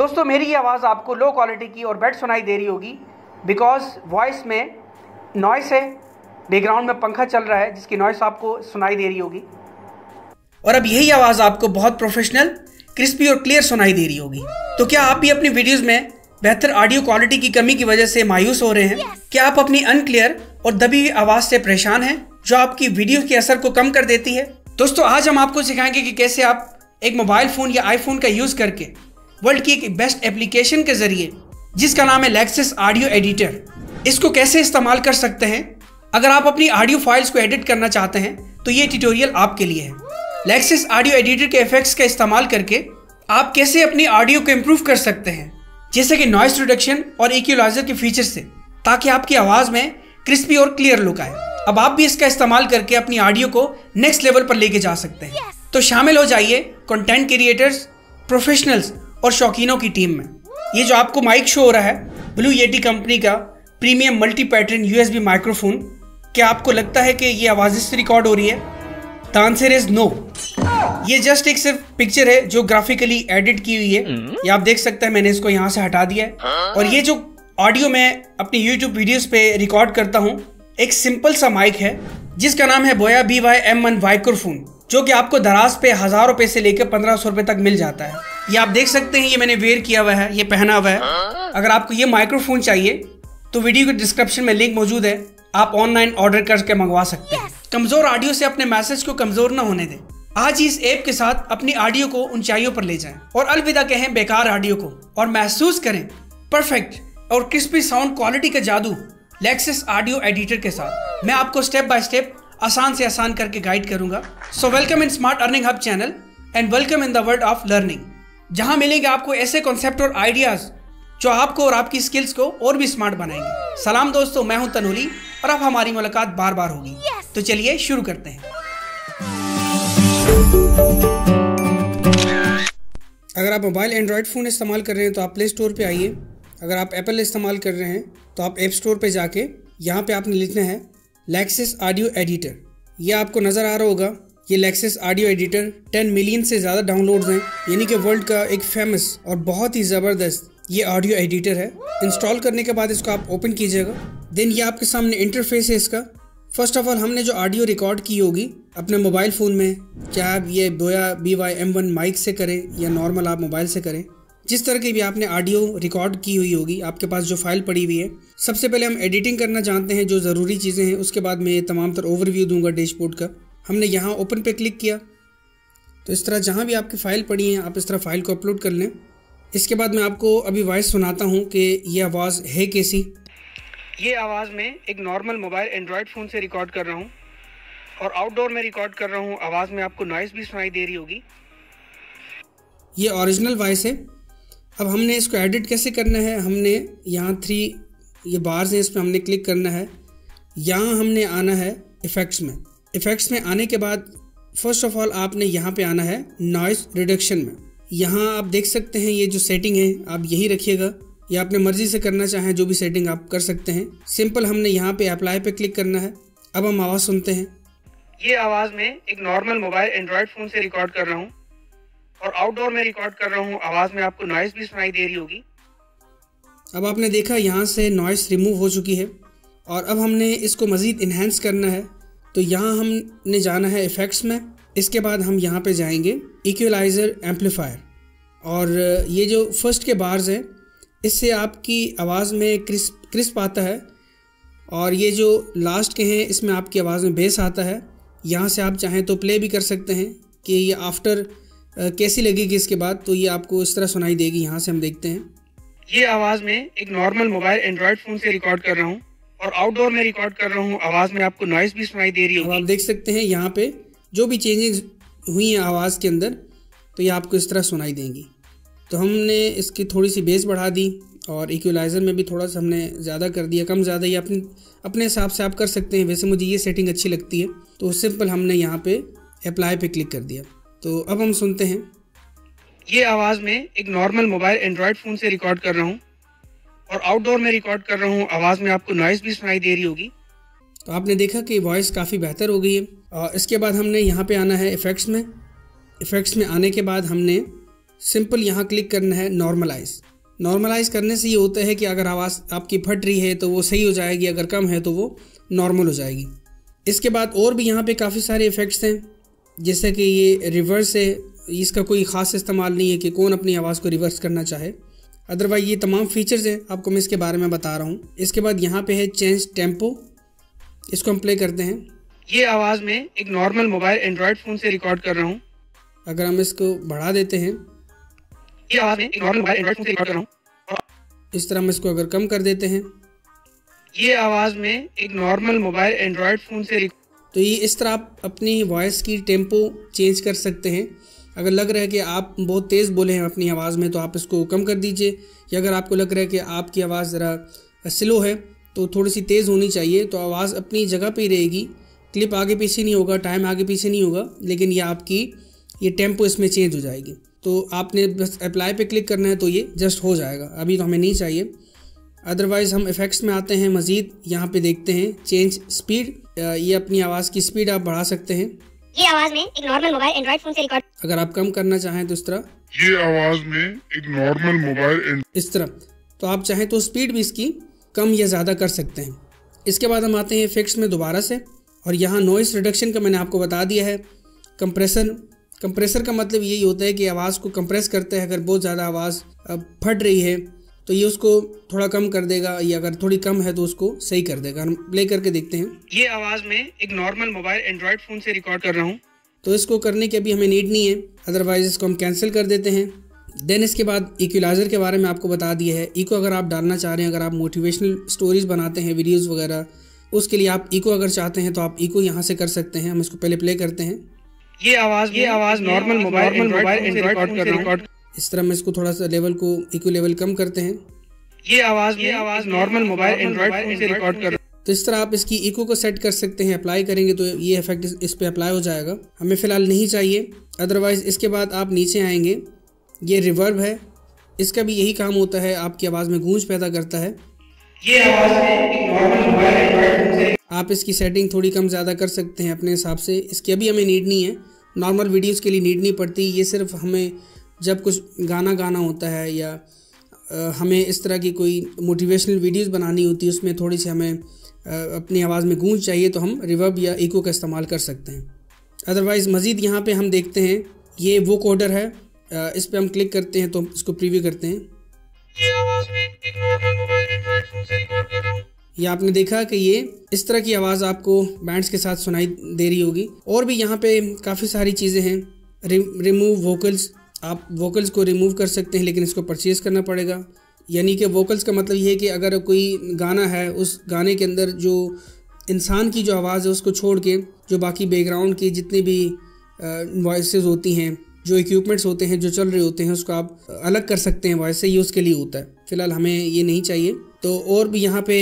दोस्तों मेरी ये आवाज़ आपको लो क्वालिटी की और बेड सुनाई दे रही होगी बिकॉज वॉइस में नॉइस है, बैकग्राउंड में पंखा चल रहा है जिसकी नॉइस आपको सुनाई दे रही होगी। और अब यही आवाज़ आपको बहुत प्रोफेशनल, क्रिस्पी और क्लियर सुनाई दे रही होगी। तो क्या आप भी अपनी वीडियोज़ में बेहतर ऑडियो क्वालिटी की कमी की वजह से मायूस हो रहे हैं? क्या आप अपनी अनक्लियर और दबी हुई आवाज़ से परेशान हैं जो आपकी वीडियो के असर को कम कर देती है? दोस्तों आज हम आपको सिखाएंगे कि कैसे आप एक मोबाइल फ़ोन या आईफोन का यूज़ करके वर्ल्ड की एक बेस्ट एप्लीकेशन के ज़रिए जिसका नाम है लेक्सिस ऑडियो एडिटर, इसको कैसे इस्तेमाल कर सकते हैं। अगर आप अपनी ऑडियो फाइल्स को एडिट करना चाहते हैं तो ये ट्यूटोरियल आपके लिए है। लेक्सिस ऑडियो एडिटर के इफेक्ट्स का इस्तेमाल करके आप कैसे अपनी ऑडियो को इम्प्रूव कर सकते हैं, जैसे कि नॉइस रिडक्शन और इक्वलाइजर के फीचर से, ताकि आपकी आवाज़ में क्रिस्पी और क्लियर लुक आए। अब आप भी इसका इस्तेमाल करके अपनी ऑडियो को नेक्स्ट लेवल पर लेके जा सकते हैं। तो शामिल हो जाइए कंटेंट क्रिएटर्स, प्रोफेशनल्स और शौकीनों की टीम में। ये जो आपको माइक शो हो रहा है ब्लू येटी कंपनी का premium multi pattern USB microphone, क्या आपको लगता है कि ये आवाज़ से रिकॉर्ड हो रही है? The answer is no. ये जस्ट एक सिर्फ पिक्चर है जो ग्राफिकली एडिट की हुई है। ये आप देख सकते हैं, मैंने इसको यहाँ से हटा दिया है। और ये जो ऑडियो मैं अपनी यूट्यूब वीडियोस पे रिकॉर्ड करता हूँ, एक सिंपल सा माइक है जिसका नाम है बोया BY-M1 माइक्रोफोन, जो कि आपको दराज पे 1000 रुपए से लेकर 1500 रुपए तक मिल जाता है। ये आप देख सकते हैं, ये मैंने वेयर किया हुआ है, ये पहना हुआ है। अगर आपको ये माइक्रोफोन चाहिए तो वीडियो के डिस्क्रिप्शन में लिंक मौजूद है, आप ऑनलाइन ऑर्डर करके मंगवा सकते हैं। कमजोर ऑडियो से अपने मैसेज को कमजोर ना होने दें। आज ही इस ऐप के साथ अपनी ऑडियो को ऊंचाइयों पर ले जाएं और अलविदा कहें बेकार ऑडियो को और महसूस करें परफेक्ट और क्रिस्पी साउंड क्वालिटी का जादू लेक्सिस ऑडियो एडिटर के साथ। मैं आपको स्टेप बाय स्टेप आसान से आसान करके गाइड करूंगा। So welcome in smart earning hub channel and welcome in the world of learning, जहां मिलेंगे आपको ऐसे कॉन्सेप्ट और आइडियाज जो आपको और आपकी स्किल्स को और भी स्मार्ट बनाएंगे। सलाम दोस्तों, मैं हूं तनूली और अब हमारी मुलाकात बार बार होगी। तो चलिए शुरू करते हैं। अगर आप मोबाइल एंड्रॉयड फ़ोन इस्तेमाल कर रहे हैं तो आप प्ले स्टोर पे आइए। अगर आप एप्पल इस्तेमाल कर रहे हैं तो आप ऐप स्टोर पे जाके यहाँ पे आपने लिखना है लेक्सिस ऑडियो एडिटर। ये आपको नज़र आ रहा होगा, ये लेक्सिस ऑडियो एडिटर 10 मिलियन से ज़्यादा डाउनलोड्स हैं, यानी कि वर्ल्ड का एक फेमस और बहुत ही ज़बरदस्त ये ऑडियो एडिटर है। इंस्टॉल करने के बाद इसको आप ओपन कीजिएगा। देन ये आपके सामने इंटरफेस है इसका। फर्स्ट ऑफ ऑल हमने जो ऑडियो रिकॉर्ड की होगी अपने मोबाइल फ़ोन में, चाहे आप ये बोया BY-M1 माइक से करें या नॉर्मल आप मोबाइल से करें, जिस तरह की भी आपने ऑडियो रिकॉर्ड की हुई होगी, आपके पास जो फाइल पड़ी हुई है, सबसे पहले हम एडिटिंग करना जानते हैं जो ज़रूरी चीज़ें हैं। उसके बाद मैं ये तमाम तर ओवरव्यू दूंगा डैशबोर्ड का। हमने यहाँ ओपन पे क्लिक किया तो इस तरह जहाँ भी आपकी फ़ाइल पड़ी है आप इस तरह फ़ाइल को अपलोड कर लें। इसके बाद मैं आपको अभी वॉइस सुनाता हूँ कि ये आवाज़ है कैसी। ये आवाज़ मैं एक नॉर्मल मोबाइल एंड्रॉयड फ़ोन से रिकॉर्ड कर रहा हूँ और आउटडोर में रिकॉर्ड कर रहा हूँ। आवाज़ में आपको नॉइस भी सुनाई दे रही होगी। ये ओरिजिनल वॉइस है। अब हमने इसको एडिट कैसे करना है, हमने यहाँ 3 ये बार्स हैं, इस पर हमने क्लिक करना है। यहाँ हमने आना है इफ़ेक्ट्स में। इफ़ेक्ट्स में आने के बाद फर्स्ट ऑफ ऑल आपने यहाँ पे आना है नॉइस रिडक्शन में। यहाँ आप देख सकते हैं ये जो सेटिंग है आप यही रखिएगा, या अपने मर्जी से करना चाहें जो भी सेटिंग आप कर सकते हैं। सिंपल हमने यहाँ पे अप्लाई पे क्लिक करना है। अब हम आवाज़ सुनते हैं। ये आवाज़ मैं एक नॉर्मल मोबाइल एंड्रॉयड फ़ोन से रिकॉर्ड कर रहा हूँ और आउटडोर में रिकॉर्ड कर रहा हूँ। आवाज़ में आपको नॉइस भी सुनाई दे रही होगी। अब आपने देखा यहाँ से नॉइस रिमूव हो चुकी है और अब हमने इसको मज़ीद इन्हेंस करना है। तो यहाँ हमने जाना है इफ़ेक्ट्स में। इसके बाद हम यहाँ पे जाएंगे इक्वलाइज़र एम्पलीफायर, और ये जो फर्स्ट के बार्स हैं इससे आपकी आवाज़ में क्रिस्प आता है, और ये जो लास्ट के हैं इसमें आपकी आवाज़ में बेस आता है। यहाँ से आप चाहें तो प्ले भी कर सकते हैं कि ये आफ्टर कैसी लगेगी इसके बाद, तो ये आपको इस तरह सुनाई देगी। यहाँ से हम देखते हैं। ये आवाज़ मैं एक नॉर्मल मोबाइल एंड्रॉयड फ़ोन से रिकॉर्ड कर रहा हूँ और आउटडोर में रिकॉर्ड कर रहा हूँ। आवाज़ में आपको नॉइस भी सुनाई दे रही होगी। आप देख सकते हैं यहाँ पे जो भी चेंजेस हुई हैं आवाज़ के अंदर, तो ये आपको इस तरह सुनाई देंगी। तो हमने इसकी थोड़ी सी बेस बढ़ा दी और इक्वलाइज़र में भी थोड़ा सा हमने ज़्यादा कर दिया, कम ज़्यादा ये अपने हिसाब से आप कर सकते हैं। वैसे मुझे ये सेटिंग अच्छी लगती है तो सिंपल हमने यहाँ पे अप्लाई पे क्लिक कर दिया। तो अब हम सुनते हैं। ये आवाज़ मैं एक नॉर्मल मोबाइल एंड्रॉयड फ़ोन से रिकॉर्ड कर रहा हूँ और आउटडोर में रिकॉर्ड कर रहा हूँ। आवाज़ में आपको नॉइस भी सुनाई दे रही होगी। तो आपने देखा कि वॉइस काफ़ी बेहतर हो गई है। और इसके बाद हमने यहाँ पे आना है इफ़ेक्ट्स में। इफ़ेक्ट्स में आने के बाद हमने सिंपल यहाँ क्लिक करना है नॉर्मलाइज। नॉर्मलाइज करने से ये होता है कि अगर आवाज़ आपकी फट रही है तो वो सही हो जाएगी, अगर कम है तो वो नॉर्मल हो जाएगी। इसके बाद और भी यहाँ पे काफ़ी सारे इफ़ेक्ट्स हैं, जैसे कि ये रिवर्स है, इसका कोई ख़ास इस्तेमाल नहीं है कि कौन अपनी आवाज़ को रिवर्स करना चाहे। अदरवाइज ये तमाम फीचर्स हैं, आपको मैं इसके बारे में बता रहा हूँ। इसके बाद यहाँ पे है चेंज टेम्पो, इसको हम प्ले करते हैं। ये आवाज़ में एक नॉर्मल मोबाइल एंड्रॉयड फ़ोन से रिकॉर्ड कर रहा हूँ। अगर हम इसको बढ़ा देते हैं, ये आवाज़ में एक नॉर्मल मोबाइल एंड्रॉयड फ़ोन से रिकॉर्ड कर रहा हूँ। इस तरह हम इसको अगर कम कर देते हैं, ये आवाज़ में एक नॉर्मल मोबाइल एंड्रॉयड फ़ोन से तो ये इस तरह आप अपनी वॉइस की टेम्पो चेंज कर सकते हैं। अगर लग रहा है कि आप बहुत तेज़ बोले हैं अपनी आवाज़ में तो आप इसको कम कर दीजिए, या अगर आपको लग रहा है कि आपकी आवाज़ ज़रा स्लो है तो थोड़ी सी तेज़ होनी चाहिए, तो आवाज़ अपनी जगह पे ही रहेगी, क्लिप आगे पीछे नहीं होगा, टाइम आगे पीछे नहीं होगा, लेकिन ये आपकी ये टेम्पो इसमें चेंज हो जाएगी। तो आपने बस अप्लाई पे क्लिक करना है तो ये जस्ट हो जाएगा। अभी तो हमें नहीं चाहिए। अदरवाइज़ हम इफ़ेक्ट्स में आते हैं, मज़ीद यहाँ पे देखते हैं चेंज स्पीड, ये अपनी आवाज़ की स्पीड आप बढ़ा सकते हैं। ये आवाज़ में एक नॉर्मल मोबाइल एंड्रॉयड फ़ोन से रिकॉर्ड, अगर आप कम करना चाहें तो इस तरह, ये आवाज़ में एक नॉर्मल मोबाइल इस तरह, तो आप चाहें तो स्पीड भी इसकी कम या ज़्यादा कर सकते हैं। इसके बाद हम आते हैं इफ़ेक्ट्स में दोबारा से, और यहाँ नॉइस रिडक्शन का मैंने आपको बता दिया है। कंप्रेसर का मतलब यही होता है कि आवाज़ को कंप्रेस करते हैं। अगर बहुत ज़्यादा आवाज़ फट रही है तो ये उसको थोड़ा कम कर देगा, या अगर थोड़ी कम है तो उसको सही कर देगा। हम प्ले करके देखते हैं। ये आवाज़ में एक नॉर्मल मोबाइल एंड्रॉयड फ़ोन से रिकॉर्ड कर रहा हूँ। तो इसको करने की अभी हमें नीड नहीं है, अदरवाइज इसको हम कैंसिल कर देते हैं। देन इसके बाद इक्वलाइज़र के बारे में आपको बता दिया है। इको अगर आप डालना चाह रहे हैं, अगर आप मोटिवेशनल स्टोरीज बनाते हैं, वीडियोज़ वगैरह, उसके लिए आप इको अगर चाहते हैं तो आप इको यहाँ से कर सकते हैं। हम इसको पहले प्ले करते हैं। ये आवाज़ नॉर्मल मोबाइल एंड्रॉयड रिकॉर्ड कर रहा हूँ। इस तरह मैं इसको थोड़ा सा लेवल को इको लेवल कम करते हैं। ये आवाज़ नॉर्मल मोबाइल एंड्रॉयड फ़ोन से रिकॉर्ड कर रहा हूँ। तो इस तरह आप इसकी इको को सेट कर सकते हैं। अप्लाई करेंगे तो ये इफेक्ट इस पे अप्लाई हो जाएगा। हमें फ़िलहाल नहीं चाहिए। अदरवाइज़ इसके बाद आप नीचे आएंगे, ये रिवर्ब है, इसका भी यही काम होता है, आपकी आवाज़ में गूंज पैदा करता है। ये आवाज़ में एक नॉर्मल मोबाइल एंड्रॉयड फ़ोन से, आप इसकी सेटिंग थोड़ी कम ज़्यादा कर सकते हैं अपने हिसाब से। इसकी अभी हमें नीड नहीं है, नॉर्मल वीडियोज़ के लिए नीड नहीं पड़ती। ये सिर्फ हमें जब कुछ गाना होता है या हमें इस तरह की कोई मोटिवेशनल वीडियोस बनानी होती है, उसमें थोड़ी सी हमें अपनी आवाज़ में गूंज चाहिए, तो हम रिवर्ब या इको का इस्तेमाल कर सकते हैं। अदरवाइज़ मज़ीद यहाँ पे हम देखते हैं, ये वो कोडर है, इस पे हम क्लिक करते हैं तो इसको प्रीव्यू करते हैं। ये आवाज़ में एक नॉर्मल मोबाइल एंड्रॉयड फ़ोन से रिकॉर्ड कर रहा हूँ। ये आपने देखा कि ये इस तरह की आवाज़ आपको बैंड्स के साथ सुनाई दे रही होगी। और भी यहाँ पे काफ़ी सारी चीज़ें हैं। रिमूव वोकल्स, आप वोकल्स को रिमूव कर सकते हैं, लेकिन इसको परचेज करना पड़ेगा। यानी कि वोकल्स का मतलब ये है कि अगर कोई गाना है, उस गाने के अंदर जो इंसान की जो आवाज़ है उसको छोड़ के जो बाकी बैकग्राउंड की जितनी भी वॉइसेस होती हैं, जो इक्विपमेंट्स होते हैं जो चल रहे होते हैं, उसको आप अलग कर सकते हैं वॉइस से। ये उसके लिए होता है। फ़िलहाल हमें ये नहीं चाहिए। तो और भी यहाँ पे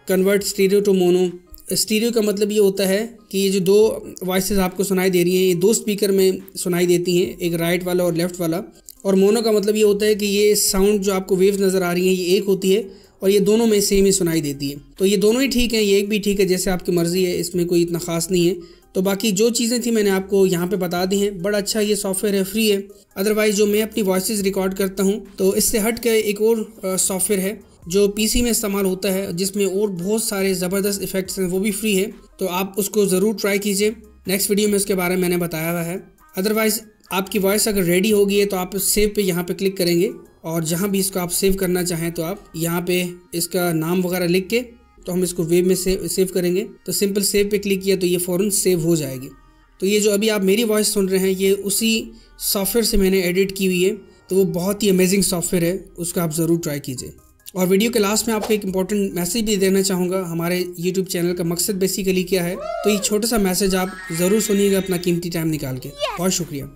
convert stereo to mono. Stereo का मतलब ये होता है कि ये जो दो वॉइसेस आपको सुनाई दे रही हैं, ये दो स्पीकर में सुनाई देती हैं, एक राइट वाला और लेफ़्ट वाला। और मोनो का मतलब ये होता है कि ये साउंड जो आपको वेव्स नज़र आ रही हैं, ये एक होती है और ये दोनों में सेम ही सुनाई देती है। तो ये दोनों ही ठीक हैं, ये एक भी ठीक है, जैसे आपकी मर्ज़ी है, इसमें कोई इतना ख़ास नहीं है। तो बाकी जो चीज़ें थी मैंने आपको यहाँ पे बता दी हैं। बड़ा अच्छा ये सॉफ्टवेयर है, फ्री है। अदरवाइज़ जो मैं अपनी वॉइसेस रिकॉर्ड करता हूँ, तो इससे हट के एक और सॉफ्टवेयर है जो पीसी में इस्तेमाल होता है, जिसमें और बहुत सारे ज़बरदस्त इफ़ेक्ट्स हैं, वो भी फ्री है। तो आप उसको ज़रूर ट्राई कीजिए। नेक्स्ट वीडियो में उसके बारे में मैंने बताया हुआ है। अदरवाइज़ आपकी वॉइस अगर रेडी हो गई है तो आप सेव पे यहाँ पे क्लिक करेंगे, और जहाँ भी इसको आप सेव करना चाहें तो आप यहाँ पे इसका नाम वगैरह लिख के, तो हम इसको वेब में सेव करेंगे। तो सिंपल सेव पे क्लिक किया तो ये फ़ौरन सेव हो जाएगी। तो ये जो अभी आप मेरी वॉइस सुन रहे हैं, ये उसी सॉफ्टवेयर से मैंने एडिट की हुई है। तो वो बहुत ही अमेजिंग सॉफ्टवेयर है, उसको आप ज़रूर ट्राई कीजिए। और वीडियो के लास्ट में आपको एक इंपॉर्टेंट मैसेज भी देना चाहूँगा। हमारे यूट्यूब चैनल का मकसद बेसिकली क्या है, तो ये छोटा सा मैसेज आप ज़रूर सुनिएगा अपना कीमती टाइम निकाल के। बहुत शुक्रिया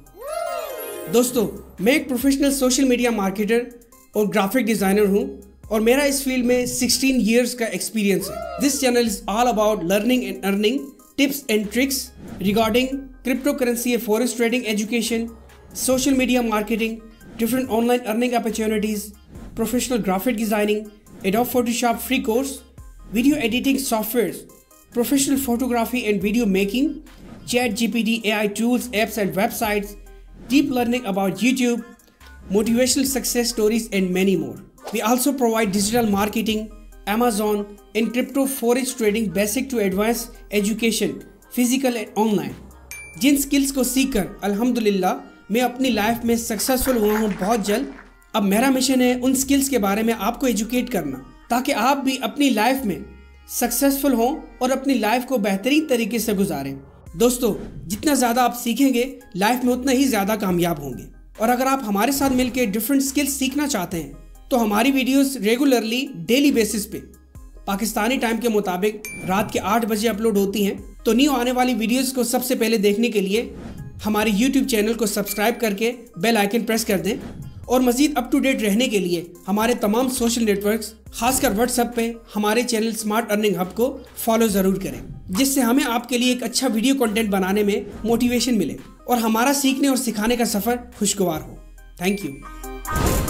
दोस्तों। मैं एक प्रोफेशनल सोशल मीडिया मार्केटर और ग्राफिक डिज़ाइनर हूँ, और मेरा इस फील्ड में 16 years का एक्सपीरियंस है। This channel is all about learning and earning tips and tricks regarding crypto currency and forex trading education, social media marketing, different online earning opportunities, professional graphic designing, Adobe Photoshop free course, video editing softwares, professional photography and video making, ChatGPT AI tools, apps and websites, deep learning about YouTube, motivational success stories, and many more. We also provide digital marketing, Amazon, and crypto forex trading basic to advanced education, physical and online. जिन skills को सीखकर अल्हम्दुलिल्लाह मैं अपनी life में successful हुआ हूँ बहुत जल्द। अब मेरा मिशन है उन स्किल्स के बारे में आपको एजुकेट करना, ताकि आप भी अपनी लाइफ में सक्सेसफुल हों और अपनी लाइफ को बेहतरीन तरीके से गुजारें। दोस्तों, जितना ज़्यादा आप सीखेंगे लाइफ में उतना ही ज़्यादा कामयाब होंगे। और अगर आप हमारे साथ मिलकर डिफरेंट स्किल्स सीखना चाहते हैं तो हमारी वीडियोस रेगुलरली डेली बेसिस पे पाकिस्तानी टाइम के मुताबिक रात के 8 बजे अपलोड होती हैं। तो न्यू आने वाली वीडियोस को सबसे पहले देखने के लिए हमारे यूट्यूब चैनल को सब्सक्राइब करके बेल आइकन प्रेस कर दें और मज़ीद अप टू डेट रहने के लिए हमारे तमाम सोशल नेटवर्क्स खासकर व्हाट्सएप पे हमारे चैनल स्मार्ट अर्निंग हब को फॉलो ज़रूर करें, जिससे हमें आपके लिए एक अच्छा वीडियो कंटेंट बनाने में मोटिवेशन मिले और हमारा सीखने और सिखाने का सफ़र खुशगवार हो। Thank you.